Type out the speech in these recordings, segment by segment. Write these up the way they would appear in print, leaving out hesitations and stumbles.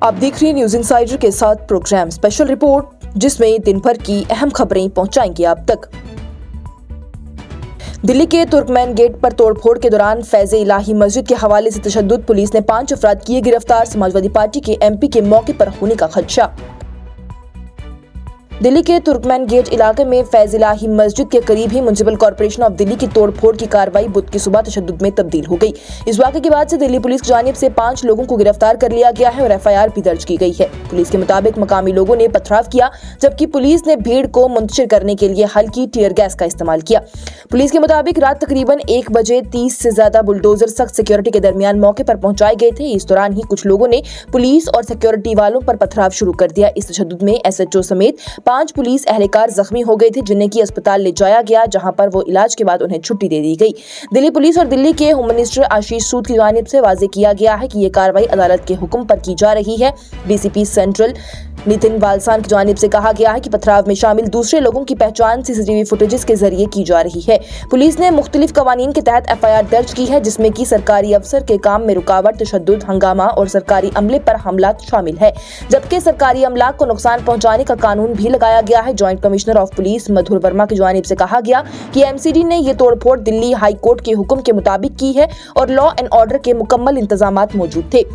आप देख रहे हैं न्यूज इनसाइडर के साथ प्रोग्राम स्पेशल रिपोर्ट, जिसमें दिन भर की अहम खबरें पहुंचाएंगे आप तक। दिल्ली के तुर्कमैन गेट पर तोड़फोड़ के दौरान फैज़ इलाही मस्जिद के हवाले से तशद्दुद, पुलिस ने 5 अफराद किए गिरफ्तार। समाजवादी पार्टी के एमपी के मौके पर होने का खदशा। दिल्ली के तुर्कमैन गेट इलाके में फैज़ इलाही मस्जिद के करीब ही म्युनिसिपल कॉर्पोरेशन ऑफ दिल्ली की तोड़फोड़ की कार्रवाई बुध की सुबह तशद्दुद में तब्दील हो गई। इस वाक़े के बाद से दिल्ली पुलिस की जानिब से 5 लोगों को गिरफ्तार कर लिया गया है और एफआईआर भी दर्ज की गई है। पुलिस के मुताबिक मकामी लोगों ने पथराव किया, जबकि पुलिस ने भीड़ को मुंतशिर करने के लिए हल्की टीयर गैस का इस्तेमाल किया। पुलिस के मुताबिक रात तकरीबन 1 बजे 30 से ज्यादा बुलडोजर सख्त सिक्योरिटी के दरमियान मौके पर पहुंचाए गए थे। इस दौरान ही कुछ लोगों ने पुलिस और सिक्योरिटी वालों पर पथराव शुरू कर दिया। इस तशद्दुद में एसएचओ समेत 5 पुलिस एहलकार जख्मी हो गए थे, जिन्हें की अस्पताल ले जाया गया, जहां पर वो इलाज के बाद उन्हें छुट्टी दे दी गई। दिल्ली पुलिस और दिल्ली के होम मिनिस्टर आशीष सूद की जानिब से वाज़ेह किया गया है कि ये कार्रवाई अदालत के हुक्म पर की जा रही है। डीसीपी सेंट्रल नितिन बालसान की जानिब से कहा गया है कि पथराव में शामिल दूसरे लोगों की पहचान सीसीटीवी फुटेजेस के जरिए की जा रही है। पुलिस ने मुख्तलिफ कवानीन के तहत एफआईआर दर्ज की है, जिसमें कि सरकारी अफसर के काम में रुकावट, तशद्दुद, हंगामा और सरकारी अमले पर हमला शामिल है, जबकि सरकारी अमलाक को नुकसान पहुंचाने का कानून भी लगाया गया है। जॉइंट कमिश्नर ऑफ पुलिस मधुर वर्मा की जानिब से कहा गया कि एमसीडी ने ये तोड़फोड़ दिल्ली हाई कोर्ट के हुक्म के मुताबिक की है और लॉ एंड ऑर्डर के मुकम्मल इंतजामात मौजूद थे।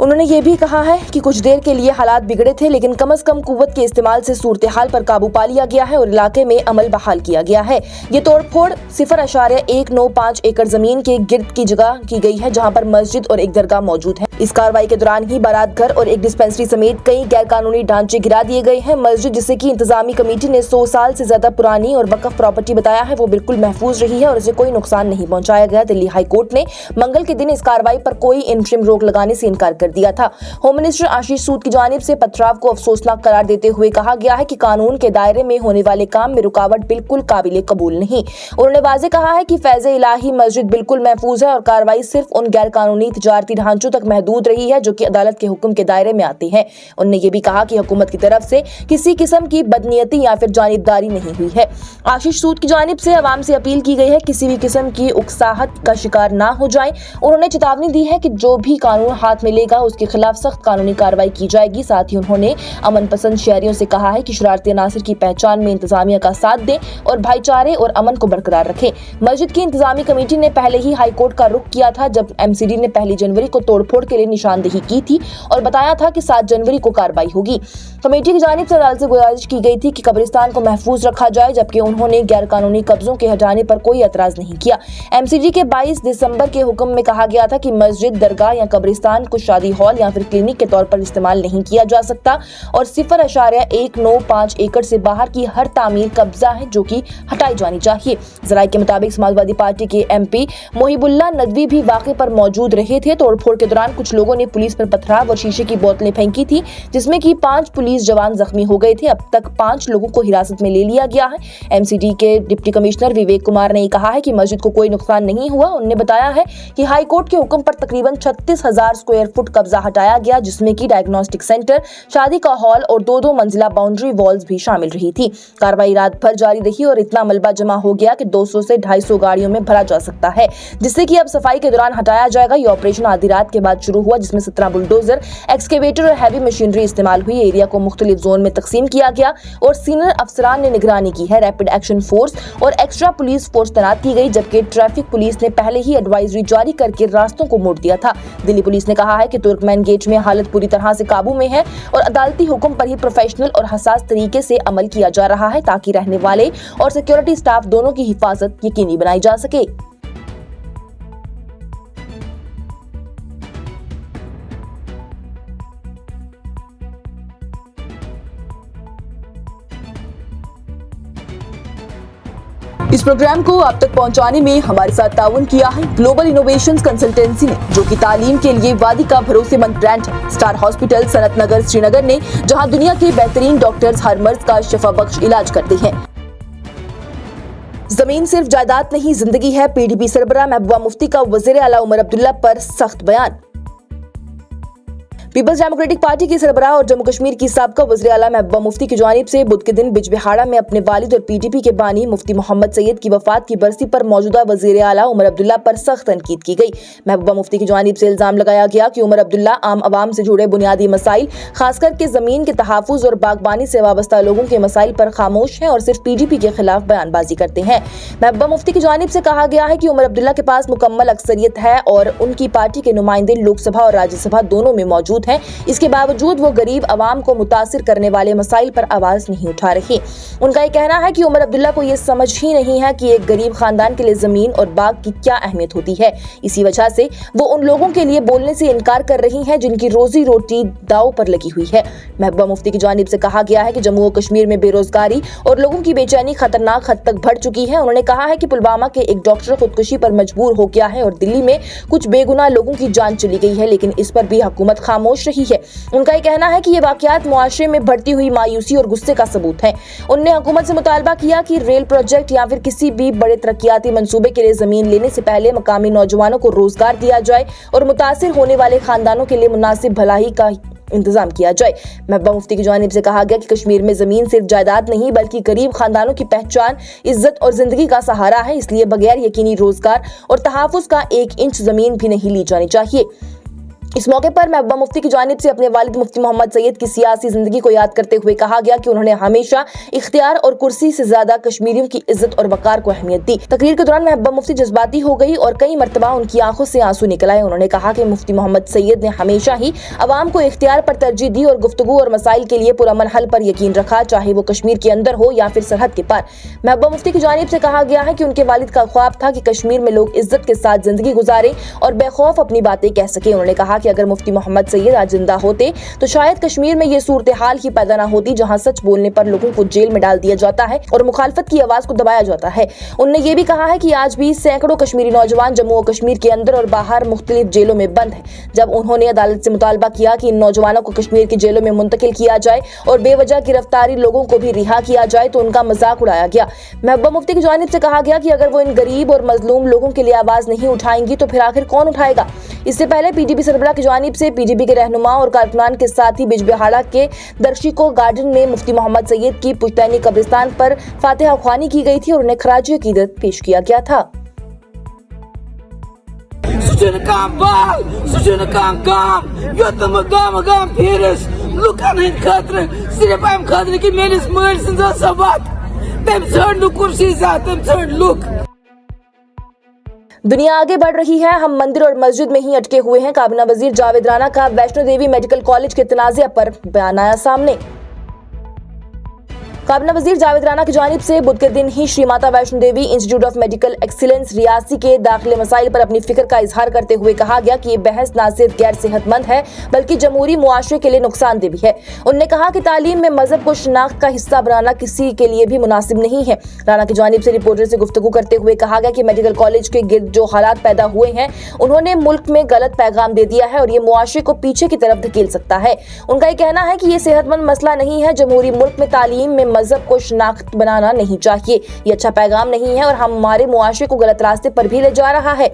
उन्होंने ये भी कहा है कि कुछ देर के लिए हालात बिगड़े थे, लेकिन कम से कम कुव्वत के इस्तेमाल से सूरत हाल पर काबू पा लिया गया है और इलाके में अमल बहाल किया गया है। ये तोड़फोड़ 0.195 एकड़ जमीन के गिर्द की जगह की गई है, जहां पर मस्जिद और एक दरगाह मौजूद है। इस कार्रवाई के दौरान ही बारात घर और एक डिस्पेंसरी समेत कई गैरकानूनी ढांचे गिरा दिए गए हैं। मस्जिद, जिसे की इंतजामी कमेटी ने 100 साल से ज्यादा पुरानी और वक्फ प्रॉपर्टी बताया है, वो बिल्कुल महफूज रही है और इसे कोई नुकसान नहीं पहुंचाया गया। दिल्ली हाई कोर्ट ने मंगल के दिन इस कार्रवाई पर कोई इंटरिम रोक लगाने से इनकार कर दिया था। होम मिनिस्टर आशीष सूद की जानिब से पथराव को अफसोसनाक करार देते हुए कहा गया है कि कानून के दायरे में होने वाले काम में रुकावट बिल्कुल काबिले कबूल नहीं। उन्होंने वाज़ेह कहा है कि फैज़ इलाही मस्जिद बिल्कुल महफूज है और कार्रवाई सिर्फ उन गैरकानूनी तिजारती ढांचों तक महदूद रही है जो कि अदालत के हुक्म के दायरे में आते हैं। उन्होंने ये भी कहा कि हुकूमत की तरफ से किसी किस्म की बदनीयती या फिर जानिबदारी नहीं हुई है। आशीष सूद की जानिब से अवाम से अपील की गई है किसी भी किस्म की उकसाहट का शिकार ना हो जाए। उन्होंने चेतावनी दी है कि जो भी कानून हाथ में लेगा उसके खिलाफ सख्त कानूनी कार्रवाई की जाएगी। साथ ही उन्होंने अमन पसंद शहरियों से कहा है कि शरारती अनासर की पहचान में इंतजामिया का साथ दें और भाईचारे और अमन को बरकरार रखें। मस्जिद की इंतजामी कमेटी ने पहले ही हाई कोर्ट का रुख किया था, जब एमसीडी ने 1 जनवरी को तोड़फोड़ के लिए निशानदेही की थी और बताया था कि 7 जनवरी को कार्रवाई होगी। कमेटी की जानिब से अदालत से गुजारिश की गई थी कि कब्रिस्तान को महफूज रखा जाए, जबकि उन्होंने गैरकानूनी कब्जों के हटाने पर कोई एतराज नहीं किया। एमसीडी के 22 दिसंबर के हुक्म में कहा गया था कि मस्जिद, दरगाह या कब्रिस्तान को शादी हॉल या फिर क्लिनिक के तौर पर इस्तेमाल नहीं किया जा सकता और 0.195 एकड़ से बाहर की हर तामीर कब्जा है जो कि हटाई जानी चाहिए। जराये के मुताबिक समाजवादी पार्टी के एमपी मोहिबुल्लाह नदवी भी वाक़े पर मौजूद रहे थे। तोड़फोड़ के दौरान कुछ लोगों ने पुलिस पर पथराव और शीशे की बोतलें फेंकी थी, जिसमें कि 5 पुलिस जवान जख्मी हो गए थे। अब तक 5 लोगों को हिरासत में ले लिया गया है। एमसीडी के डिप्टी कमिश्नर विवेक कुमार ने कहा है कि मस्जिद को कोई नुकसान नहीं हुआ। उन्होंने बताया है कि हाई कोर्ट के हुक्म पर तकरीबन 36,000 स्क्वायर फुट कब्जा हटाया गया, जिसमें कि डायग्नोस्टिक सेंटर, शादी का हॉल और 2-2 मंजिला बाउंड्री वॉल्स भी शामिल रही थी। कार्रवाई रात भर जारी रही और इतना मलबा जमा हो गया कि 200 से 250 गाड़ियों में भरा जा सकता है, जिससे कि अब सफाई के दौरान हटाया जाएगा। ये ऑपरेशन आधी रात के बाद शुरू हुआ, जिसमें 17 बुलडोजर, एक्सकेवेटर और हैवी मशीनरी इस्तेमाल हुई। एरिया को मुख्तलिफ जोन में तकसीम किया गया और सीनियर अफसरान ने निगरानी की है। रैपिड एक्शन फोर्स और एक्स्ट्रा पुलिस फोर्स तैनात की गई, जबकि ट्रैफिक पुलिस ने पहले ही एडवाइजरी जारी करके रास्तों को मोड़ दिया था। दिल्ली पुलिस ने कहा है कि तुर्कमैन गेट में हालत पूरी तरह से काबू में है और अदालती हुक्म पर ही प्रोफेशनल और हसास तरीके से अमल किया जा रहा है, ताकि रहने वाले और सिक्योरिटी स्टाफ दोनों की हिफाजत यकीनी बनाई जा सके। इस प्रोग्राम को आप तक पहुंचाने में हमारे साथ ताउन किया है ग्लोबल इनोवेशंस कंसल्टेंसी ने, जो कि तालीम के लिए वादी का भरोसेमंद ब्रांड है। स्टार हॉस्पिटल, सनत नगर, श्रीनगर ने, जहां दुनिया के बेहतरीन डॉक्टर्स हर मर्ज का शिफा बख्श इलाज करते हैं। जमीन सिर्फ जायदाद नहीं, जिंदगी है। पीडीपी सरबराह महबूबा मुफ्ती का वज़ीर आला उमर अब्दुल्ला पर सख्त बयान। पीपल्स डेमोक्रेटिक पार्टी की सरबराह और जम्मू कश्मीर की साबका वज़ीर आला महबूबा मुफ्ती की जानिब से बुध के दिन बिजबिहाड़ा में अपने वालिद और पीडीपी के बानी मुफ्ती मोहम्मद सैयद की वफात की बरसी पर मौजूदा वज़ीर आला उमर अब्दुल्ला पर सख्त तनकीद की गई। महबूबा मुफ्ती की जानिब से इल्जाम लगाया गया कि उमर अब्दुल्ला आम आवाम से जुड़े बुनियादी मसाइल, खासकर के जमीन के तहफ़्फ़ुज़ और बागबानी से वाबस्ता लोगों के मसाइल पर खामोश हैं और सिर्फ पीडीपी के खिलाफ बयानबाजी करते हैं। महबूबा मुफ्ती की जानिब से कहा गया है कि उमर अब्दुल्ला के पास मुकम्मल अक्सरियत है और उनकी पार्टी के नुमाइंदे लोकसभा और राज्यसभा दोनों में मौजूद हैं। इसके बावजूद वो गरीब आवाम को मुतासिर करने वाले मसाइल पर आवाज नहीं उठा रहे। उनका ये कहना है कि उमर अब्दुल्ला को ये समझ ही नहीं है कि एक गरीब खानदान के लिए जमीन और बाग की क्या अहमियत होती है। इसी वजह से वो उन लोगों के लिए बोलने से इनकार कर रही हैं जिनकी रोजी रोटी दांव पर लगी हुई है। महबूबा मुफ्ती की जानिब से कहा गया है कि जम्मू और कश्मीर में बेरोजगारी और लोगों की बेचैनी खतरनाक हद तक बढ़ चुकी है। उन्होंने कहा है कि पुलवामा के एक डॉक्टर खुदकुशी पर मजबूर हो गया है और दिल्ली में कुछ बेगुनाह लोगों की जान चली गई है, लेकिन इस पर भी हुकूमत खामोश रही है। उनका ये कहना है कि ये वाकयात मुआशरे में बढ़ती हुई मायूसी और गुस्से का सबूत है। उन्होंने हुकूमत से मुतालबा किया कि रेल प्रोजेक्ट या फिर किसी भी बड़े तरक्याती मंसूबे के लिए जमीन लेने से पहले मकामी नौजवानों को रोजगार दिया जाए और मुतासिर होने वाले खानदानों के लिए मुनासिब भलाई का इंतजाम किया जाए। महबूबा मुफ्ती की जानिब से कहा गया कि कश्मीर में जमीन सिर्फ जायदाद नहीं बल्कि गरीब खानदानों की पहचान, इज्जत और जिंदगी का सहारा है, इसलिए बगैर यकीनी रोजगार और तहफ़्फ़ुज़ का 1 इंच जमीन भी नहीं ली जानी चाहिए। इस मौके पर महबूबा मुफ्ती की जानिब से अपने वालिद मुफ्ती मोहम्मद सैयद की सियासी जिंदगी को याद करते हुए कहा गया कि उन्होंने हमेशा इख्तियार और कुर्सी से ज्यादा कश्मीरियों की इज्जत और वकार को अहमियत दी। तकरीर के दौरान महबूबा मुफ्ती जज्बाती हो गई और कई मरतबा उनकी आंखों से आंसू निकल आए। उन्होंने कहा कि मुफ्ती मोहम्मद सैयद ने हमेशा ही अवाम को इख्तियार पर तरजीह दी और गुफ्तगू और मसाइल के लिए पुरअमन हल पर यकीन रखा, चाहे वो कश्मीर के अंदर हो या फिर सरहद के पार। महबूबा मुफ्ती की जानिब से कहा गया है कि उनके वालिद का ख्वाब था कि कश्मीर में लोग इज्जत के साथ जिंदगी गुजारें और बेखौफ अपनी बातें कह सके। उन्होंने कहा कि अगर मुफ्ती मोहम्मद सैयद आज जिंदा होते तो शायद कश्मीर में ये सूरत हाल ही पैदा न होती जहां सच बोलने पर लोगों को जेल में डाल दिया जाता है और मुखालफत की आवाज को दबाया जाता है। उन्होंने ये भी कहा है कि आज भी सैकड़ों कश्मीरी नौजवान जम्मू और कश्मीर के अंदर और बाहर मुख्तलिफ जेलों में बंद है। जब उन्होंने अदालत से मुतालबा किया कि इन नौजवानों को कश्मीर की जेलों में मुंतकिल किया जाए और बेवजह गिरफ्तारी लोगों को भी रिहा किया जाए तो उनका मजाक उड़ाया गया। महबूबा मुफ्ती की जानिब से कहा गया कि अगर वो इन गरीब और मजलूम लोगों के लिए आवाज नहीं उठाएंगी तो फिर आखिर कौन उठाएगा। इससे पहले पीडीपी सरबराह की जानिब से पीडीपी के रहनुमा और कारकुनान के साथ ही बिजबिहाड़ा के दर्शिको गार्डन में मुफ्ती मोहम्मद सैयद की पुश्तैनी कब्रिस्तान पर फातिहा ख्वानी की गई थी और उन्हें खराज अकीदत पेश किया गया था। दुनिया आगे बढ़ रही है, हम मंदिर और मस्जिद में ही अटके हुए हैं। काबीना वजीर जावेद राना का वैष्णो देवी मेडिकल कॉलेज के तनाज़े पर बयान आया सामने। काबीना वजीर जावेद राना की जानिब से बुध के दिन ही Shri Mata Vaishno Devi institute of medical excellence Reasi के दाखिले मसाइल पर अपनी फिक्र का इजहार करते हुए कहा गया कि ये बहस न सिर्फ गैर सेहतमंद है बल्कि जमहूरी मुआशरे के लिए नुकसानदेह भी है। उन्होंने कहा कि तालीम में मजहब को शनाख्त का हिस्सा बनाना किसी के लिए भी मुनासिब नहीं है। राना की जानिब से रिपोर्टर से गुफ्तगू करते हुए कहा गया कि मेडिकल कॉलेज के गिर्द जो हालात पैदा हुए हैं उन्होंने मुल्क में गलत पैगाम दे दिया है और ये मुआशरे को पीछे की तरफ धकेल सकता है। उनका ये कहना है कि ये सेहतमंद मसला नहीं है। जमहूरी मुल्क में तालीम में मजहब को शनाख्त बनाना नहीं चाहिए, ये अच्छा पैगाम नहीं है और हमारे मुआशरे को गलत रास्ते पर भी ले जा रहा है।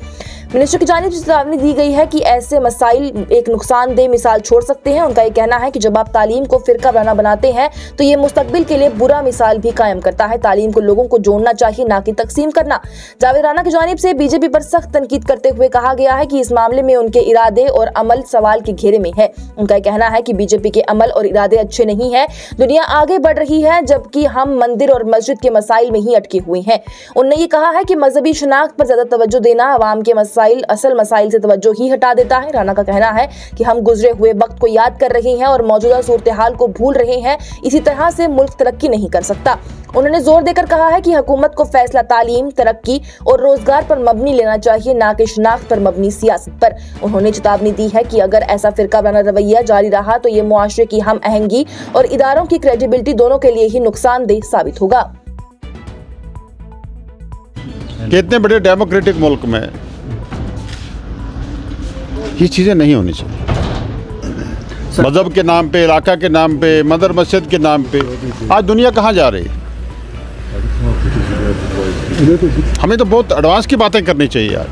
मिनिस्टर की जानिब से चेतावनी दी गई है कि ऐसे मसाइल एक नुकसानदेह मिसाल छोड़ सकते हैं। उनका ये कहना है कि जब आप तालीम को फिरका बना बनाते हैं तो ये मुस्तकबिल के लिए बुरा मिसाल भी कायम करता है। तालीम को लोगों को जोड़ना चाहिए, ना कि तकसीम करना। जावेद राना की जानिब से बीजेपी पर सख्त तनकीद करते हुए कहा गया है कि इस मामले में उनके इरादे और अमल सवाल के घेरे में है। उनका ये कहना है कि बीजेपी के अमल और इरादे अच्छे नहीं है। दुनिया आगे बढ़ रही है जबकि हम मंदिर और मस्जिद के मसाइल में ही अटके हुए हैं। उन्होंने ये कहा है कि मजहबी शनाख्त पर ज्यादा तवज्जो देना अवाम के असल मसाइल से तवज्जो ही हटा देता है। राना का कहना है कि हम गुजरे हुए वक्त को याद कर रहे हैं और मौजूदा सूरत हाल को भूल रहे हैं। इसी तरह से मुल्क तरक्की नहीं कर सकता। उन्होंने जोर देकर कहा है कि हुकूमत को फैसला तालीम, तरक्की और रोजगार पर मबनी लेना चाहिए, ना कि शनाख्त पर मबनी सियासत पर। उन्होंने चेतावनी दी है कि अगर ऐसा फिरका बना रवैया जारी रहा तो ये मुआशरे की हम आहंगी और इदारों की क्रेडिबिलिटी दोनों के लिए ही नुकसानदेह साबित होगा। कितने बड़े डेमोक्रेटिक मुल्क में ये चीज़ें नहीं होनी चाहिए। मजहब के नाम पे, इलाका के नाम पे, मदर मस्जिद के नाम पे आज दुनिया कहाँ जा रही है। हमें तो बहुत एडवांस की बातें करनी चाहिए यार।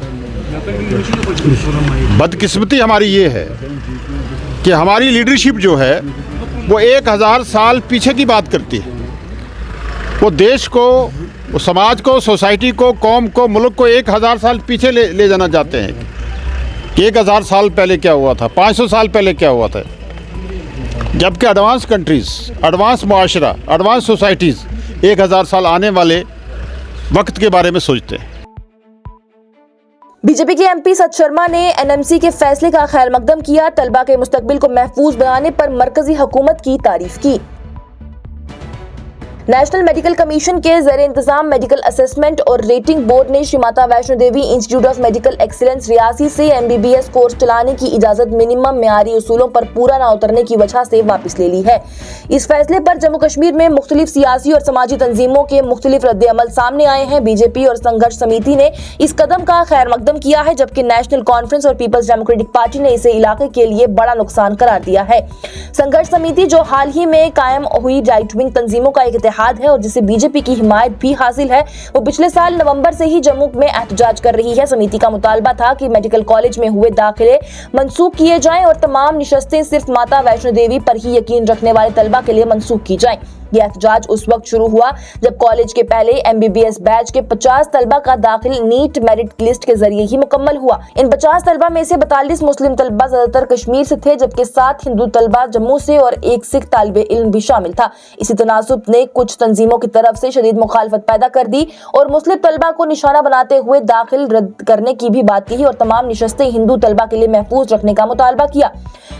बदकिस्मती हमारी ये है कि हमारी लीडरशिप जो है वो 1000 साल पीछे की बात करती है। वो देश को, वो समाज को, सोसाइटी को, कौम को, मुल्क को 1000 साल पीछे ले जाना चाहते हैं कि 1000 साल पहले क्या हुआ था, 500 साल पहले क्या हुआ था। जबकि एडवांस कंट्रीज़, एडवांस मुआशरा, एडवांस सोसाइटीज़ 1000 साल आने वाले वक्त के बारे में सोचते हैं। बीजेपी के एमपी सत शर्मा ने एनएमसी के फैसले का खैर मकदम किया। तलबा के मुस्तकबिल को महफूज बनाने पर मरकजी हुकूमत की तारीफ की। नेशनल मेडिकल कमीशन के ज़ेरे इंतजाम मेडिकल असेसमेंट और रेटिंग बोर्ड ने Shri Mata Vaishno Devi institute of medical excellence Reasi से एमबीबीएस कोर्स चलाने की इजाजत मिनिमम मेयारी उसूलों पर पूरा न उतरने की वजह से वापस ले ली है। इस फैसले पर जम्मू कश्मीर में मुख्तलिफ सियासी और समाजी तंजीमों के मुख्तलिफ रद्द अमल सामने आए हैं। बीजेपी और संघर्ष समिति ने इस कदम का खैर मकदम किया है, जबकि नेशनल कॉन्फ्रेंस और पीपल्स डेमोक्रेटिक पार्टी ने इसे इलाके के लिए बड़ा नुकसान करार दिया है। संघर्ष समिति, जो हाल ही में कायम हुई राइट विंग तंजीमों का एक इत्तेहाद है और जिसे बीजेपी की हिमायत भी हासिल है, वो पिछले साल नवंबर से ही जम्मू में एहतजाज कर रही है। समिति का मुतालबा था कि मेडिकल कॉलेज में हुए दाखिले मंसूख किए जाएं और तमाम निशस्तें सिर्फ माता वैष्णो देवी पर ही यकीन रखने वाले तलबा के लिए मंसूख की जाएं। यह एहतजाज उस वक्त शुरू हुआ जब कॉलेज के पहले एमबीबीएस बैच के 50 तलबा का दाखिल नीट मेरिट लिस्ट के जरिए ही मुकम्मल हुआ। इन 50 तलबा में से 42 मुस्लिम तलबा ज्यादातर कश्मीर से थे, जबकि 7 हिंदू तलबा जम्मू से और 1 सिख तालिबे इल्म भी शामिल था। इसी तनासुब ने कुछ तंजीमों की तरफ से शदीद मुखालफत पैदा कर दी और मुस्लिम तलबा को निशाना बनाते हुए दाखिल रद्द करने की भी बात कही और तमाम निशस्तें हिंदू तलबा के लिए महफूज रखने का मुतालबा किया।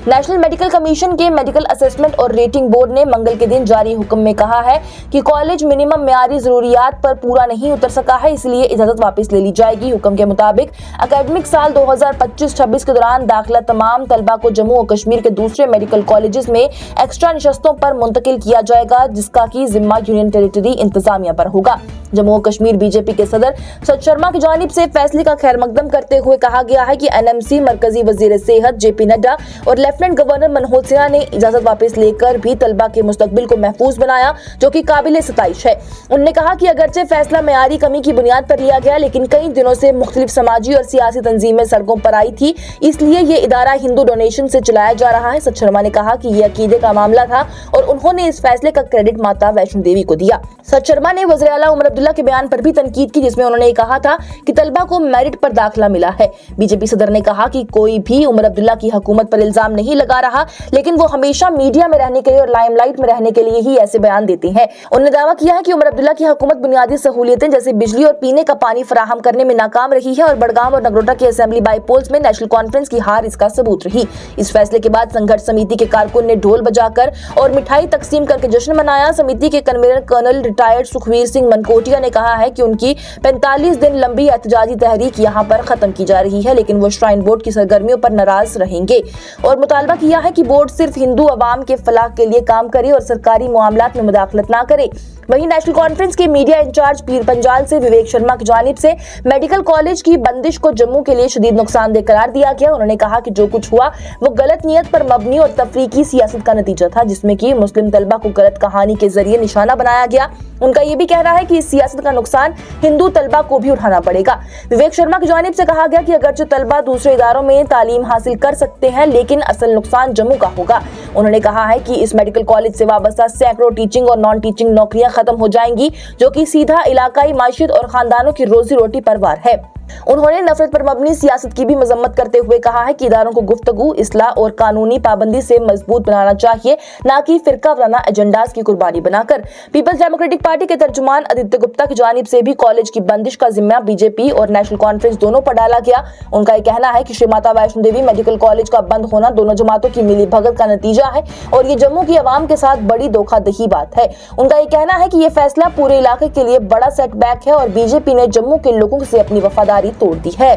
नेशनल मेडिकल कमीशन के मेडिकल असेसमेंट और रेटिंग बोर्ड ने मंगल के दिन जारी हुक्म में कहा है कि कॉलेज मिनिमम मेयारी जरूरियात पर पूरा नहीं उतर सका है, इसलिए इजाजत वापस ले ली जाएगी। हुक्म के मुताबिक एकेडमिक साल 2025-26 के दौरान दाखिला तमाम तलबा को जम्मू और कश्मीर के दूसरे मेडिकल कॉलेजेस में एक्स्ट्रा निशस्तों पर मुंतकिल किया जाएगा, जिसका की जिम्मा यूनियन टेरिटरी इंतजामिया पर होगा। जम्मू और कश्मीर बीजेपी के सदर सत शर्मा की जानिब से फैसले का खैर मकदम करते हुए कहा गया है कि एनएमसी, मरकजी वजीर सेहत जेपी नड्डा और लेफ्टिनेंट गवर्नर मनोज सिन्हा ने इजाजत वापस लेकर भी तलबा के मुस्तकबिल को महफूज बनाया, जो कि काबिल सताइश है। उन्होंने कहा कि अगरचे फैसला मेयारी कमी की बुनियाद पर लिया गया, लेकिन कई दिनों से मुख्तलिफ समाजी और सियासी तंजीमें सड़कों पर आई थी, इसलिए ये इदारा हिंदू डोनेशन से चलाया जा रहा है। सत शर्मा ने कहा कि यह अकीदे का मामला था और उन्होंने इस फैसले का क्रेडिट माता वैष्णो देवी को दिया। सत शर्मा ने वज़ीर आला उमर अब्दुल्ला के बयान पर भी तनकीद की, जिसमें उन्होंने कहा था कि तलबा को मेरिट पर दाखिला मिला है। बीजेपी सदर ने कहा कि कोई भी उमर अब्दुल्ला की हुकूमत पर इल्जाम नहीं लगा रहा, लेकिन वो हमेशा मीडिया में रहने के लिए और लाइमलाइट में रहने के लिए ही ऐसे बयान देते हैं। उन्होंने दावा किया है कि उमर अब्दुल्ला की हुकूमत बुनियादी सहूलियतें जैसे बिजली और पीने का पानी फराहम करने में नाकाम रही है और बड़गाम और नगरोटा के असेंबली बाईपोल्स में नेशनल कॉन्फ्रेंस की हार इसका सबूत रही। इस फैसले के बाद संघर्ष समिति के कारकुन ने ढोल बजाकर और मिठाई तकसीम करके जश्न मनाया। समिति के convener colonel retired Sukhvir Singh Mankotia ने कहा है कि उनकी 45 दिन लंबी एहतजाजी तहरीक यहाँ पर खत्म की जा रही है, लेकिन वो श्राइन बोर्ड की सरगर्मियों पर नाराज रहेंगे और मुतालबा किया है कि बोर्ड सिर्फ हिंदू अवाम के फलाह के लिए काम करे और सरकारी मामलात में मुदाखलत ना करे। वहीं नेशनल कॉन्फ्रेंस के मीडिया इंचार्ज पीर पंजाल से विवेक शर्मा की जानिब से मेडिकल कॉलेज की बंदिश को जम्मू के लिए शदीद नुकसानदेह करार दिया गया। उन्होंने कहा कि जो कुछ हुआ वो गलत नियत पर मबनी और तफरीकी सियासत का नतीजा था, जिसमें कि मुस्लिम तलबा को गलत कहानी के जरिए निशाना बनाया गया। उनका ये भी कहना है कि इस सियासत का नुकसान हिंदू तलबा को भी उठाना पड़ेगा। विवेक शर्मा की जानिब से कहा गया कि अगरचे तलबा दूसरे इदारों में तालीम हासिल कर सकते हैं, लेकिन असल नुकसान जम्मू का होगा। उन्होंने कहा है कि इस मेडिकल कॉलेज से वाबस्ता सैकड़ों टीचिंग और नॉन टीचिंग नौकरियां खत्म हो जाएंगी, जो कि सीधा इलाकाई माशियत और खानदानों की रोजी रोटी पर वार है। उन्होंने नफरत पर मबनी सियासत की भी मजम्मत करते हुए कहा है कि इदारों को गुफ्तगू, इस्लाह और कानूनी पाबंदी से मजबूत बनाना चाहिए, न कि फिरका वराना एजेंडाज की कुर्बानी बनाकर। पीपल्स डेमोक्रेटिक पार्टी के तर्जुमान आदित्य गुप्ता की जानिब से भी कॉलेज की बंदिश का जिम्मा बीजेपी और नेशनल कॉन्फ्रेंस दोनों पर डाला गया। उनका यह कहना है कि श्री माता वैष्णो देवी मेडिकल कॉलेज का बंद होना दोनों जमातों की मिली भगत का नतीजा है और ये जम्मू की आवाम के साथ बड़ी धोखाधही बात है। उनका यह कहना है कि यह फैसला पूरे इलाके के लिए बड़ा सेटबैक है और बीजेपी ने जम्मू के लोगों से अपनी वफादारी तोड़ दी है।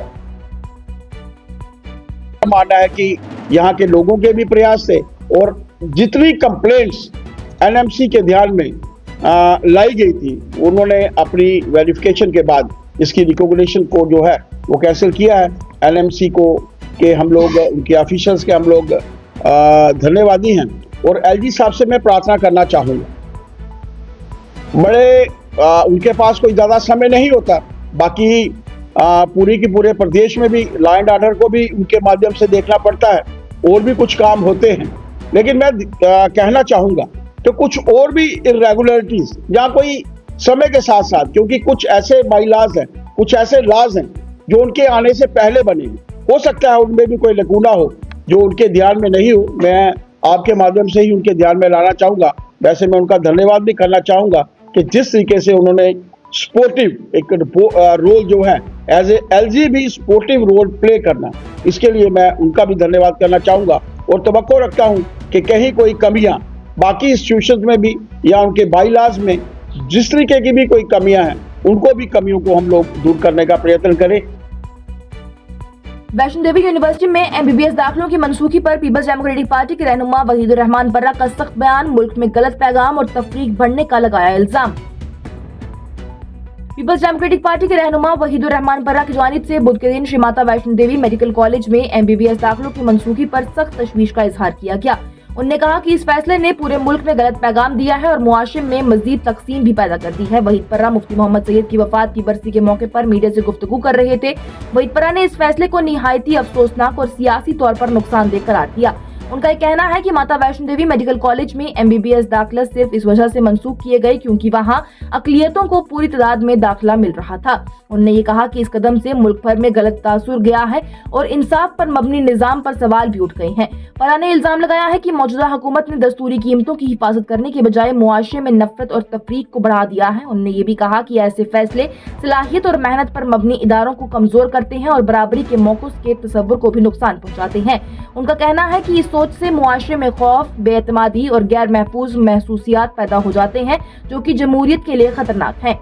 मानना है कि यहाँ के लोगों के भी प्रयास थे और जितनी कंप्लेंट्स एनएमसी के ध्यान में लाई गई थी, उन्होंने अपनी वेरिफिकेशन के बाद इसकी रिकॉग्निशन को जो है वो कैंसिल किया है। एनएमसी को के हम लोग, उनके ऑफिशियल्स के हम लोग धन्यवादी हैं और एलजी साहब से मैं प्रार्थना करना चाहूँगा, बड़े उनके पास कोई ज़्यादा समय नहीं होता, बाकी पूरी की पूरे प्रदेश में भी लॉ एंड ऑर्डर को भी उनके माध्यम से देखना पड़ता है और भी कुछ काम होते हैं, लेकिन मैं कहना चाहूँगा कि कुछ और भी इरेगुलरिटीज जहाँ कोई समय के साथ साथ, क्योंकि कुछ ऐसे बाईलाज हैं, कुछ ऐसे लाज हैं जो उनके आने से पहले बने हैं, हो सकता है उनमें भी कोई लकूना हो जो उनके ध्यान में नहीं हो। मैं आपके माध्यम से ही उनके ध्यान में लाना चाहूँगा। वैसे मैं उनका धन्यवाद भी करना चाहूँगा कि जिस तरीके से उन्होंने स्पोर्टिव एक रोल जो है एज ए एलजी भी स्पोर्टिव रोल प्ले करना, इसके लिए मैं उनका भी धन्यवाद करना चाहूँगा और तवक्को रखता हूँ कि कहीं कोई कमियाँ बाकी इंस्टीट्यूशंस में भी या उनके बाईलाज में जिस तरीके की भी कोई कमियां हैं, उनको भी कमियों को हम लोग दूर करने का प्रयत्न करें। वैष्णो देवी यूनिवर्सिटी में एमबीबीएस दाखिलों की मनसूखी पर पीपल्स डेमोक्रेटिक पार्टी के रहनुमा वहीदुर रहमान पर्रा का सख्त बयान, मुल्क में गलत पैगाम और तफरीक बढ़ने का लगाया इल्जाम। पीपल्स डेमोक्रेटिक पार्टी के रहनुमा वहीदुर रहमान पर्रा की जानिब से बुध के दिन श्री माता वैष्णो देवी मेडिकल कॉलेज में एमबीबीएस दाखिलों की मनसूखी पर सख्त तशवीश का इजहार किया गया। उन्होंने कहा कि इस फैसले ने पूरे मुल्क में गलत पैगाम दिया है और मुआशरे में मजीद तकसीम भी पैदा कर दी है। वहीद पर्रा मुफ्ती मोहम्मद सैयद की वफात की बरसी के मौके पर मीडिया से गुफ्तगू कर रहे थे। वहीद पर्रा ने इस फैसले को निहायती अफसोसनाक और सियासी तौर पर नुकसानदेह करार दिया। उनका ये कहना है कि माता वैष्णो देवी मेडिकल कॉलेज में एमबीबीएस दाखिला सिर्फ इस वजह से मंसूख किए गए क्योंकि वहां अकलियतों को पूरी तादाद में दाखिला मिल रहा था। उन्होंने ये कहा कि इस कदम से मुल्क भर में गलत तासुर गया है और इंसाफ पर मबनी निजाम पर सवाल भी उठ गए हैं। पर्रा ने इल्जाम लगाया है कि मौजूदा हुकूमत ने दस्तूरी कीमतों की हिफाजत करने के बजाय मुआशरे में नफरत और तफरीक को बढ़ा दिया है। उन्होंने ये भी कहा कि ऐसे फैसले सलाहियत और मेहनत पर मबनी इदारों को कमजोर करते हैं और बराबरी के मौकों के तसव्वुर को भी नुकसान पहुँचाते हैं। उनका कहना है कि इस सोच से मुआशरे में खौफ, बेएतमादी और गैर महफूज महसूसियात पैदा हो जाते हैं जो कि जमहूरियत के लिए खतरनाक हैं।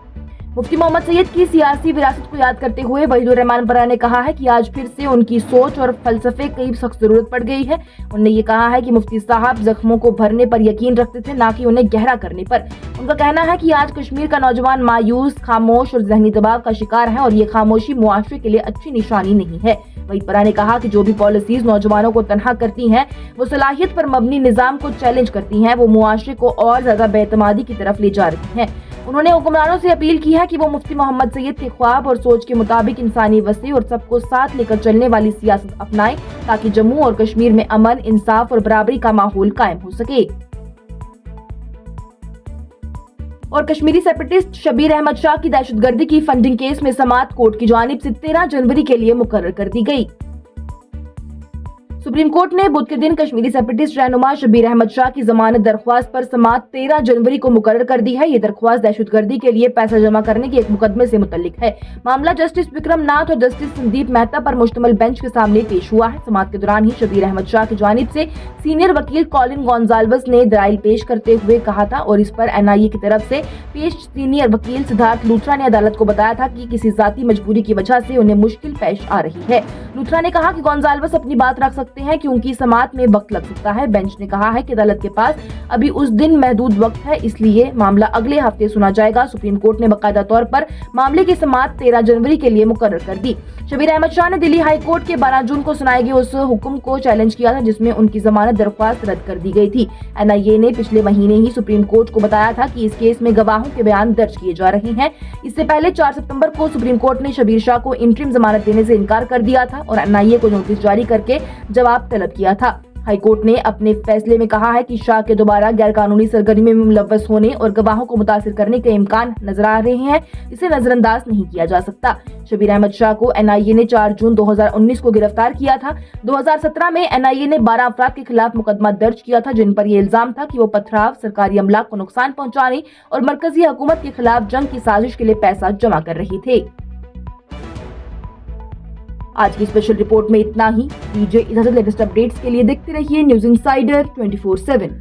मुफ्ती मोहम्मद सैयद की सियासी विरासत को याद करते हुए वहीदुर रहमान पर्रा ने कहा है कि आज फिर से उनकी सोच और फलसफे की सख्त जरूरत पड़ गई है। उन्होंने ये कहा है कि मुफ्ती साहब जख्मों को भरने पर यकीन रखते थे, ना कि उन्हें गहरा करने पर। उनका कहना है कि आज कश्मीर का नौजवान मायूस, खामोश और जहनी दबाव का शिकार है और ये खामोशी मुआशरे के लिए अच्छी निशानी नहीं है। वहीद पर्रा ने कहा कि जो भी पॉलिसीज नौजवानों को तनहा करती हैं, वो सलाहियत पर मबनी निजाम को चैलेंज करती हैं, वो मुआशरे को और ज्यादा बेतमादी की तरफ ले जा रही हैं। उन्होंने हुक्मरानों से अपील की है कि वो मुफ्ती मोहम्मद सैयद के ख्वाब और सोच के मुताबिक इंसानी वसी और सबको साथ लेकर चलने वाली सियासत अपनाएं ताकि जम्मू और कश्मीर में अमन, इंसाफ और बराबरी का माहौल कायम हो सके। और कश्मीरी सेपरेटिस्ट शबीर अहमद शाह की दहशतगर्दी की फंडिंग केस में समाअत कोर्ट की जानिब से 13 जनवरी के लिए मुकर्रर कर दी गई। सुप्रीम कोर्ट ने बुध के दिन कश्मीरी सेपरेटिस्ट रहनुमा शबीर अहमद शाह की जमानत दरख्वास्त पर समाअत 13 जनवरी को मुकर्रर कर दी है। ये दरख्वास्त दहशतगर्दी के लिए पैसा जमा करने के एक मुकदमे से मुतल्लिक है। मामला जस्टिस विक्रम नाथ और जस्टिस संदीप मेहता पर मुश्तमिल बेंच के सामने पेश हुआ है। समाअत के दौरान ही शबीर अहमद शाह की जानिब से सीनियर वकील कॉलिन गोंजाल्वस ने दलाइल पेश करते हुए कहा था और इस पर एनआईए की तरफ से पेश सीनियर वकील सिद्धार्थ लूथरा ने अदालत को बताया था कि किसी जाती मजबूरी की वजह से उन्हें मुश्किल पेश आ रही है। लूथरा ने कहा कि गोंजाल्वस अपनी बात रख सकते हैं क्योंकि समाअत में वक्त लग सकता है। बेंच ने कहा है कि अदालत के पास अभी उस दिन महदूद वक्त है, इसलिए मामला अगले हफ्ते सुना जाएगा। सुप्रीम कोर्ट ने बाकायदा तौर पर मामले की समाअत 13 जनवरी के लिए मुकर्रर कर दी। शबीर अहमद शाह ने दिल्ली हाई कोर्ट के 12 जून को सुनाए गए उस हुक्म को चैलेंज किया था जिसमें उनकी जमानत दरख्वास्त रद्द कर दी गई थी। एनआईए ने पिछले महीने ही सुप्रीम कोर्ट को बताया था कि इस केस में गवाहों के बयान दर्ज किए जा रहे हैं। इससे पहले 4 सितंबर को सुप्रीम कोर्ट ने शबीर शाह को इंटरिम जमानत देने से इनकार कर दिया था और एनआईए को नोटिस जारी करके जवाब तलब किया था। हाईकोर्ट ने अपने फैसले में कहा है कि शाह के दोबारा गैरकानूनी सरगर्मी में मुलव्वस होने और गवाहों को मुतासिर करने के इम्कान नजर आ रहे हैं, इसे नजरअंदाज नहीं किया जा सकता। शबीर अहमद शाह को एनआईए ने 4 जून 2019 को गिरफ्तार किया था। 2017 में एनआईए ने 12 अफराद के खिलाफ मुकदमा दर्ज किया था जिन पर यह इल्जाम था कि वो पथराव, सरकारी अमलाक को नुकसान पहुंचाने और मरकजी हुकूमत के खिलाफ जंग की साजिश के लिए पैसा जमा कर रहे थे। आज की स्पेशल रिपोर्ट में इतना ही। दीजिए इजाजत। लेटेस्ट अपडेट्स के लिए देखते रहिए न्यूज़ इंसाइडर 24/7।